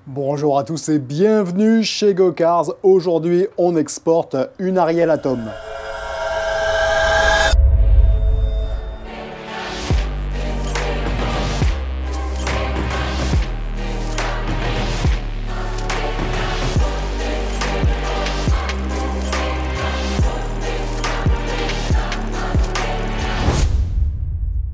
Bonjour à tous et bienvenue chez GoCars. Aujourd'hui, on exporte une Ariel Atom.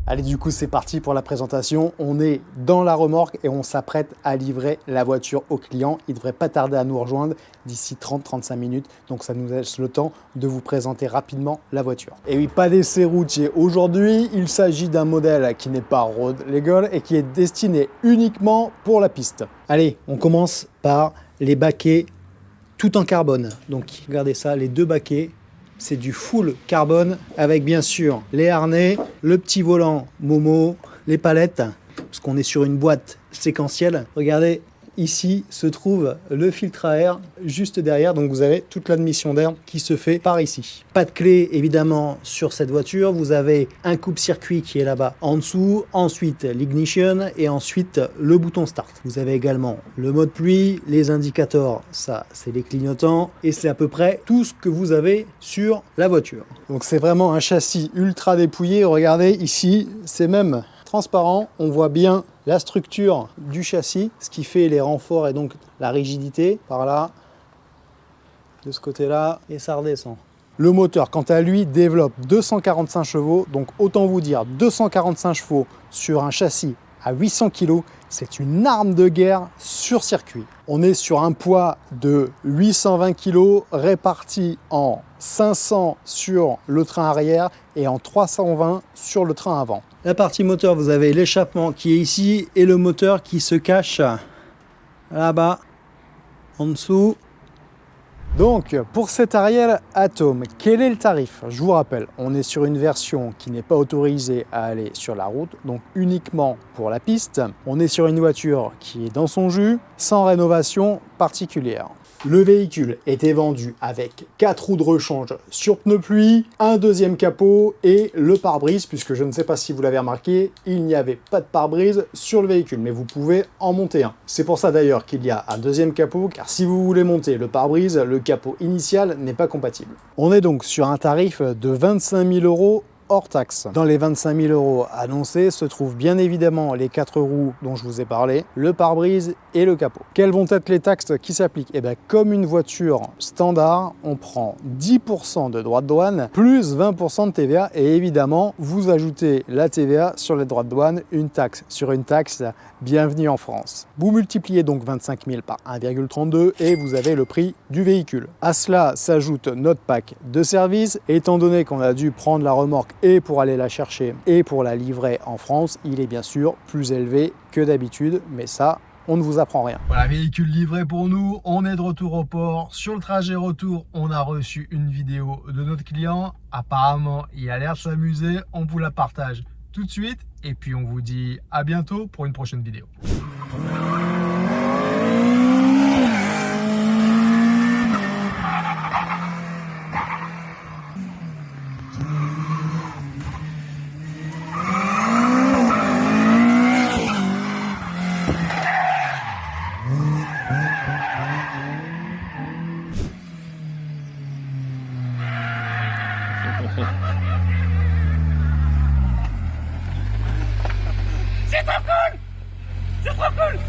Allez, du coup, c'est parti pour la présentation. On est dans la remorque et on s'apprête à livrer la voiture au client. Il ne devrait pas tarder à nous rejoindre d'ici 30-35 minutes. Donc, ça nous laisse le temps de vous présenter rapidement la voiture. Et oui, pas d'essai routier. Aujourd'hui, il s'agit d'un modèle qui n'est pas road legal et qui est destiné uniquement pour la piste. Allez, on commence par les baquets tout en carbone. Donc, regardez ça, les deux baquets. C'est du full carbone avec bien sûr les harnais, le petit volant Momo, les palettes, parce qu'on est sur une boîte séquentielle. Regardez, ici se trouve le filtre à air juste derrière, donc vous avez toute l'admission d'air qui se fait par ici. Pas de clé évidemment sur cette voiture, vous avez un coupe-circuit qui est là-bas en dessous, ensuite l'ignition et ensuite le bouton start. Vous avez également le mode pluie, les indicateurs, ça c'est les clignotants et c'est à peu près tout ce que vous avez sur la voiture. Donc c'est vraiment un châssis ultra dépouillé, regardez ici, c'est même transparent, on voit bien la structure du châssis, ce qui fait les renforts et donc la rigidité par là, de ce côté-là, et ça redescend. Le moteur, quant à lui, développe 245 chevaux, donc autant vous dire 245 chevaux sur un châssis à 800 kg, c'est une arme de guerre sur circuit. On est sur un poids de 820 kg réparti en 500 sur le train arrière et en 320 sur le train avant. La partie moteur, vous avez l'échappement qui est ici et le moteur qui se cache là-bas, en dessous. Donc, pour cette Ariel Atom, quel est le tarif? Je vous rappelle, on est sur une version qui n'est pas autorisée à aller sur la route, donc uniquement pour la piste. On est sur une voiture qui est dans son jus, sans rénovation particulière. Le véhicule était vendu avec 4 roues de rechange sur pneus pluie, un deuxième capot et le pare-brise, puisque je ne sais pas si vous l'avez remarqué, il n'y avait pas de pare-brise sur le véhicule, mais vous pouvez en monter un. C'est pour ça d'ailleurs qu'il y a un deuxième capot, car si vous voulez monter le pare-brise, le capot initial n'est pas compatible. On est donc sur un tarif de 25 000 € hors taxe. Dans les 25 000 € annoncés se trouvent bien évidemment les 4 roues dont je vous ai parlé, le pare-brise et le capot. Quelles vont être les taxes qui s'appliquent? Eh bien, comme une voiture standard, on prend 10% de droits de douane plus 20% de TVA et évidemment, vous ajoutez la TVA sur les droits de douane, une taxe sur une taxe, bienvenue en France. Vous multipliez donc 25 000 par 1,32 et vous avez le prix du véhicule. À cela s'ajoute notre pack de service, étant donné qu'on a dû prendre la remorque et pour aller la chercher et pour la livrer en France, il est bien sûr plus élevé que d'habitude, mais ça, on ne vous apprend rien. Voilà, véhicule livré pour nous, on est de retour au port. Sur le trajet retour, on a reçu une vidéo de notre client. Apparemment, il a l'air de s'amuser, on vous la partage tout de suite. Et puis on vous dit à bientôt pour une prochaine vidéo. C'est trop cool! C'est trop cool!